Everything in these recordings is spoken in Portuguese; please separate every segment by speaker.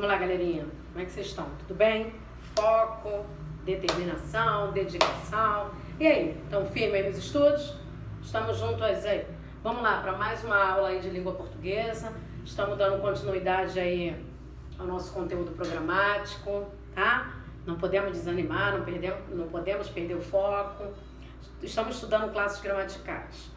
Speaker 1: Vamos lá, galerinha. Como é que vocês estão? Tudo bem? Foco, determinação, dedicação. E aí? Estão firmes aí nos estudos? Estamos juntos aí. Vamos lá para mais uma aula aí de língua portuguesa. Estamos dando continuidade aí ao nosso conteúdo programático, tá? Não podemos desanimar, não podemos perder o foco. Estamos estudando classes gramaticais.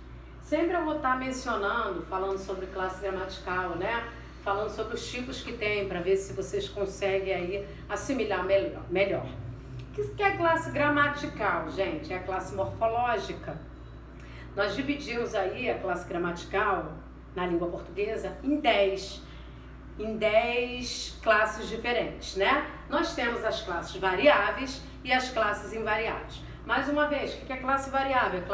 Speaker 1: Sempre eu vou estar mencionando, falando sobre classe gramatical, né? Falando sobre os tipos que tem, para ver se vocês conseguem aí assimilar melhor. O que é classe gramatical, gente? É a classe morfológica. Nós dividimos aí a classe gramatical na língua portuguesa em 10 classes diferentes, né? Nós temos as classes variáveis e as classes invariáveis. Mais uma vez, o que é classe variável?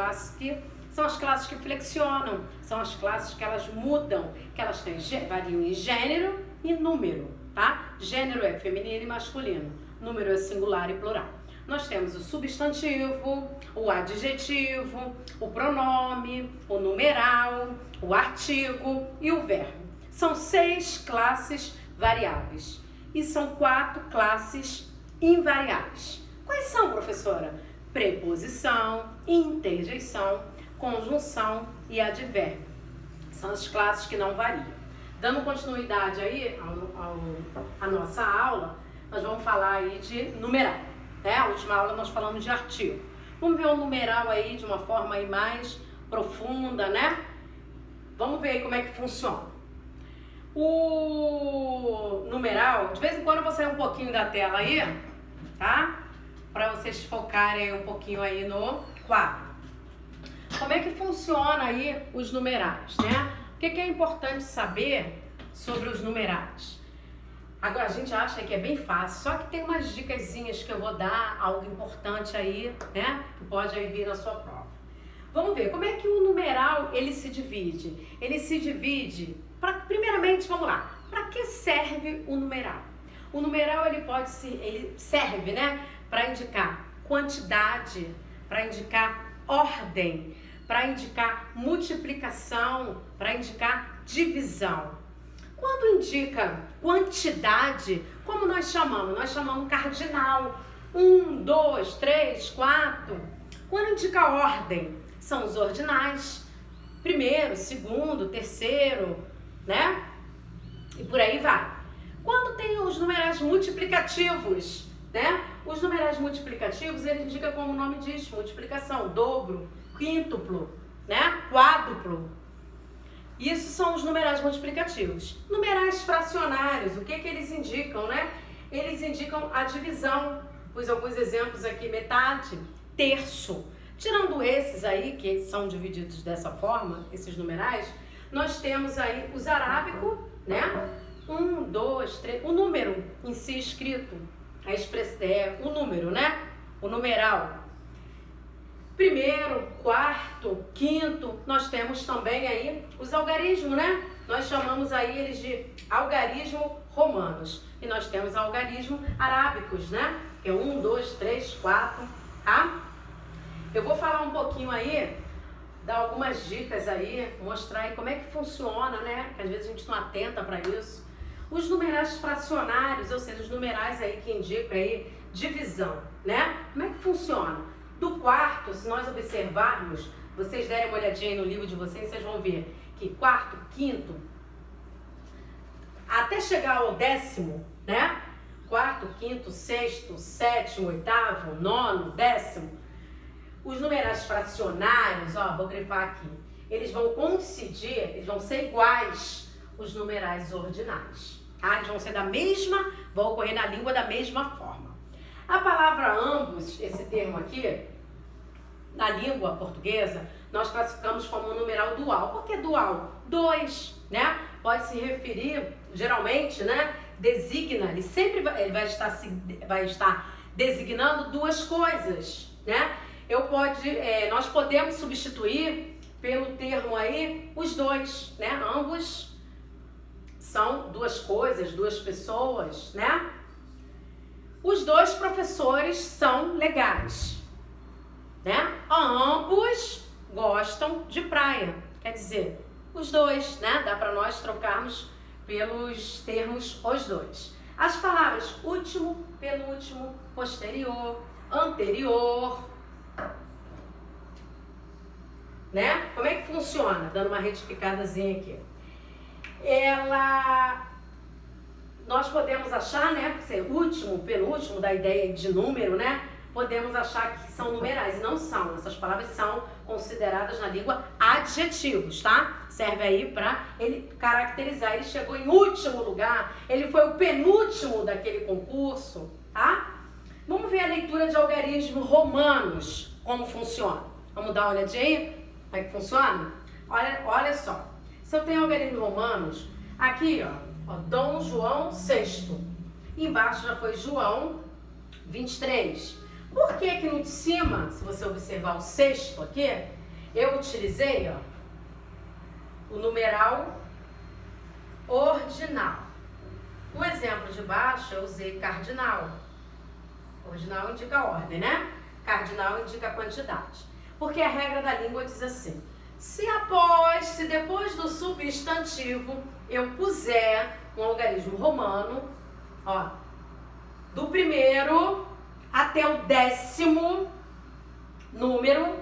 Speaker 1: São as classes que flexionam, são as classes que elas mudam, que elas variam em gênero e número, tá? Gênero é feminino e masculino, número é singular e plural. Nós temos o substantivo, o adjetivo, o pronome, o numeral, o artigo e o verbo. São 6 classes variáveis e são 4 classes invariáveis. Quais são, professora? Preposição, interjeição, conjunção e advérbio. São as classes que não variam. Dando continuidade aí à nossa aula, nós vamos falar aí de numeral. Né? A última aula nós falamos de artigo. Vamos ver o numeral aí de uma forma aí mais profunda, né? Vamos ver aí como é que funciona. O numeral, de vez em quando eu vou sair um pouquinho da tela aí, tá? Para vocês focarem um pouquinho aí no quadro. Como é que funciona aí os numerais, né? O que é importante saber sobre os numerais? Agora, a gente acha que é bem fácil, só que tem umas dicasinhas que eu vou dar, algo importante aí, né? Que pode aí vir na sua prova. Vamos ver, como é que o numeral, ele se divide? Ele se divide, primeiramente, vamos lá, para que serve o numeral? O numeral, ele serve, né? Para indicar quantidade, para indicar ordem, para indicar multiplicação, para indicar divisão. Quando indica quantidade, como nós chamamos? Nós chamamos cardinal. 1, 2, 3, 4. Quando indica ordem, são os ordinais. Primeiro, segundo, terceiro, né? E por aí vai. Quando tem os numerais multiplicativos, né? Os numerais multiplicativos, ele indica, como o nome diz, multiplicação, dobro, quíntuplo, né? Quádruplo. Isso são os numerais multiplicativos. Numerais fracionários, o que eles indicam, né? Eles indicam a divisão. Pus alguns exemplos aqui, metade, terço. Tirando esses aí, que são divididos dessa forma, esses numerais, nós temos aí os arábico, né? 1, 2, 3, o número em si escrito. O número, né? O numeral. Primeiro, quarto, quinto, nós temos também aí os algarismos, né? Nós chamamos aí eles de algarismo romanos. E nós temos algarismo arábicos, né? Que é 1, 2, 3, 4, tá? Eu vou falar um pouquinho aí, dar algumas dicas aí, mostrar aí como é que funciona, né? Que às vezes a gente não atenta para isso. Os numerais fracionários, ou seja, os numerais aí que indicam aí divisão, né? Como é que funciona? Do quarto, se nós observarmos, vocês derem uma olhadinha aí no livro de vocês, vocês vão ver que quarto, quinto, até chegar ao 10º, né? Quarto, quinto, sexto, sétimo, oitavo, nono, 10º. Os numerais fracionários, ó, vou grifar aqui, eles vão coincidir, eles vão ser iguais os numerais ordinais. Tá? Eles vão ser vão ocorrer na língua da mesma forma. A palavra ambos, esse termo aqui, na língua portuguesa, nós classificamos como um numeral dual. Por que dual? 2, né? Pode se referir, geralmente, né? Designa, ele vai estar designando duas coisas, né? Nós podemos substituir pelo termo aí os dois, né? Ambos são duas coisas, duas pessoas, né? Os dois professores são legais, né? Ambos gostam de praia. Quer dizer, os dois, né? Dá para nós trocarmos pelos termos os dois. As palavras último, penúltimo, posterior, anterior, né? Como é que funciona? Dando uma retificadazinha aqui. Nós podemos achar, né, que ser último, penúltimo, da ideia de número, né? Podemos achar que são numerais, e não são. Essas palavras são consideradas na língua adjetivos, tá? Serve aí para ele caracterizar. Ele chegou em último lugar, ele foi o penúltimo daquele concurso, tá? Vamos ver a leitura de algarismos romanos, como funciona. Vamos dar uma olhadinha aí? Como é que funciona? Olha só. Se eu tenho algarismos romanos, aqui, ó, Dom João VI. Embaixo já foi João 23. Por que que no de cima, se você observar o sexto aqui, eu utilizei, ó, o numeral ordinal. No exemplo de baixo, eu usei cardinal. Ordinal indica ordem, né? Cardinal indica quantidade. Porque a regra da língua diz assim: se depois do substantivo eu puser um algarismo romano, ó, do primeiro até o 10º número,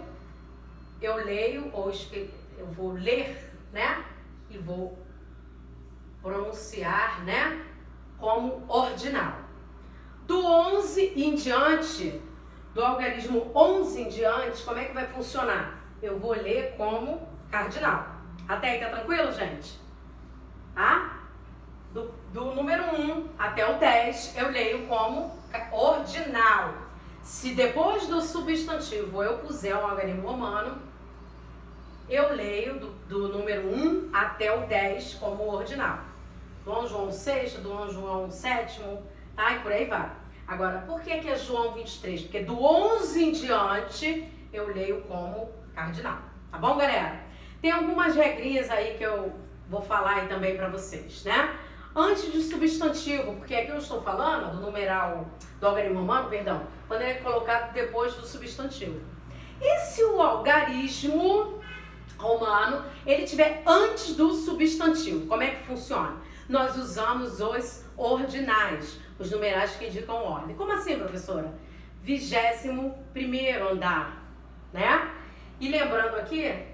Speaker 1: eu leio, ou eu vou ler, né? E vou pronunciar, né? Como ordinal. Do 11 em diante, do algarismo 11 em diante, como é que vai funcionar? Eu vou ler como cardinal. Até aí tá tranquilo, gente? Tá? Do número 1 até o 10, eu leio como ordinal. Se depois do substantivo eu puser um algarismo romano, eu leio do número 1 até o 10 como ordinal. Dom João VI, Dom João VII, tá? E por aí vai. Agora, por que que é João 23? Porque do 11 em diante eu leio como cardinal. Tá bom, galera? Tem algumas regrinhas aí que eu vou falar aí também pra vocês, né? Antes de substantivo, porque aqui eu estou falando do numeral do algarismo romano, perdão, quando ele é colocado depois do substantivo. E se o algarismo romano, ele estiver antes do substantivo, como é que funciona? Nós usamos os ordinais, os numerais que indicam ordem. Como assim, professora? 21º andar, né? E lembrando aqui,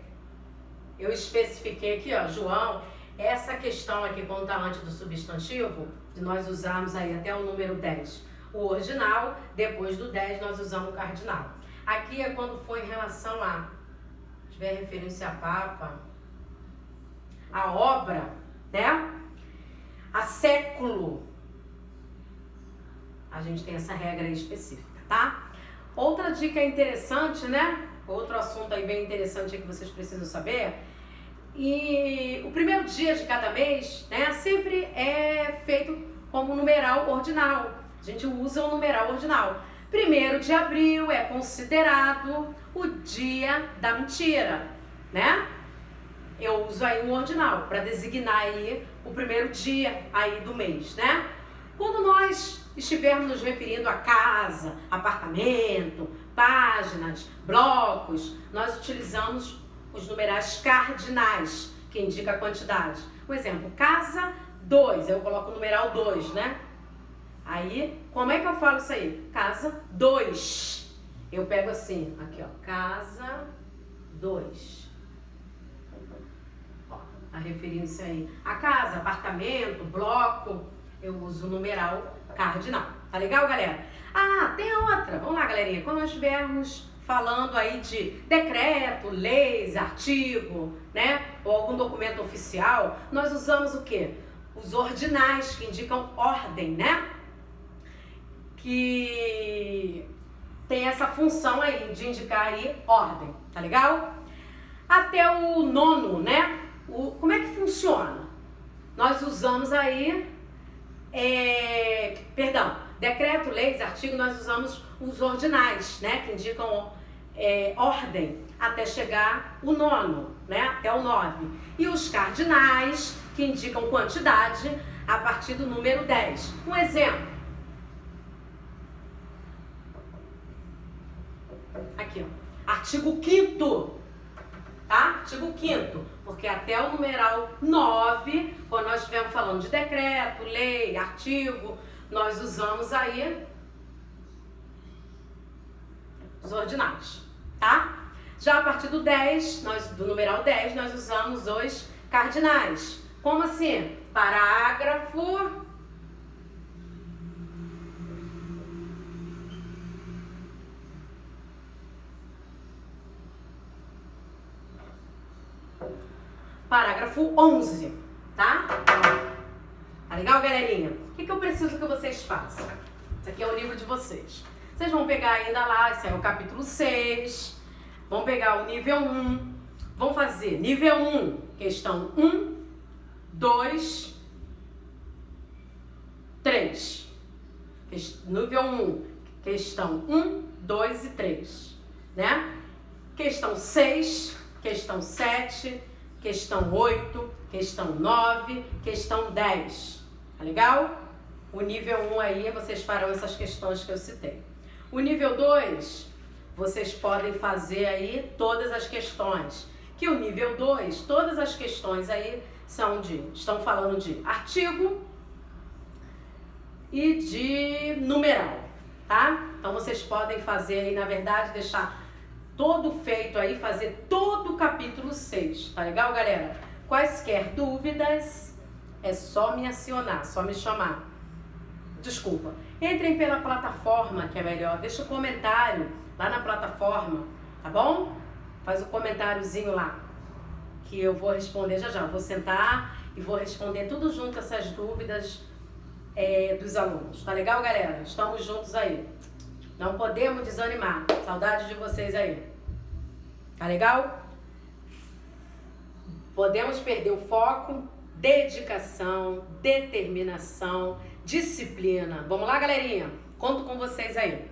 Speaker 1: eu especifiquei aqui, ó, João, essa questão aqui, quando está antes do substantivo, de nós usarmos aí até o número 10 o ordinal, depois do 10 nós usamos o cardinal. Aqui é quando for em relação a, se tiver referência a papa, a obra, né? A século. A gente tem essa regra aí específica, tá? Outra dica interessante, né? Outro assunto aí bem interessante que vocês precisam saber. E o primeiro dia de cada mês, né, sempre é feito como numeral ordinal. A gente usa o numeral ordinal. 1º de abril é considerado o dia da mentira, né? Eu uso aí um ordinal para designar aí o primeiro dia aí do mês, né? Quando nós estivermos nos referindo a casa, apartamento, páginas, blocos, nós utilizamos os numerais cardinais, que indica a quantidade. Por exemplo, casa 2, eu coloco o numeral 2, né? Aí, como é que eu falo isso aí? Casa 2. Eu pego assim, aqui ó, casa 2. Ó, a referência aí. A casa, apartamento, bloco, eu uso o numeral cardinal. Tá legal, galera? Ah, tem outra. Vamos lá, galerinha. Quando nós estivermos falando aí de decreto, leis, artigo, né? Ou algum documento oficial, nós usamos o quê? Os ordinais, que indicam ordem, né? Que tem essa função aí de indicar aí ordem, tá legal? Até o 9º, né? Como é que funciona? Nós usamos aí, decreto, leis, artigo, nós usamos os ordinais, né? Que indicam ordem, até chegar o 9º, né? Até o 9. E os cardinais, que indicam quantidade, a partir do número 10. Um exemplo. Aqui, ó. Artigo 5º, tá? Artigo 5º, porque até o numeral 9, quando nós estivermos falando de decreto, lei, artigo, nós usamos aí os ordinais, tá? Já a partir do 10, do numeral 10, nós usamos os cardinais. Como assim? Parágrafo. Parágrafo 11, tá? Tá legal, galerinha? O que eu preciso que vocês façam? Isso aqui é o livro de vocês. Vocês vão pegar ainda lá, esse é o capítulo 6. Vão pegar o nível 1. Vão fazer nível 1, questão 1, 2, 3. Nível 1, questão 1, 2 e 3. Né? Questão 6, questão 7, questão 8, questão 9, questão 10. Tá legal? O nível 1 aí, vocês farão essas questões que eu citei. O nível 2, vocês podem fazer aí todas as questões. Que o nível 2, todas as questões aí estão falando de artigo e de numeral, tá? Então vocês podem fazer aí, na verdade, deixar todo feito aí, fazer todo o capítulo 6, tá legal, galera? Quaisquer dúvidas, é só me acionar, só me chamar. Desculpa. Entrem pela plataforma, que é melhor. Deixa o comentário lá na plataforma, tá bom? Faz o comentáriozinho lá, que eu vou responder já já. Vou sentar e vou responder tudo junto essas dúvidas dos alunos. Tá legal, galera? Estamos juntos aí. Não podemos desanimar. Saudade de vocês aí. Tá legal? Podemos perder o foco, dedicação, determinação, disciplina. Vamos lá, galerinha? Conto com vocês aí.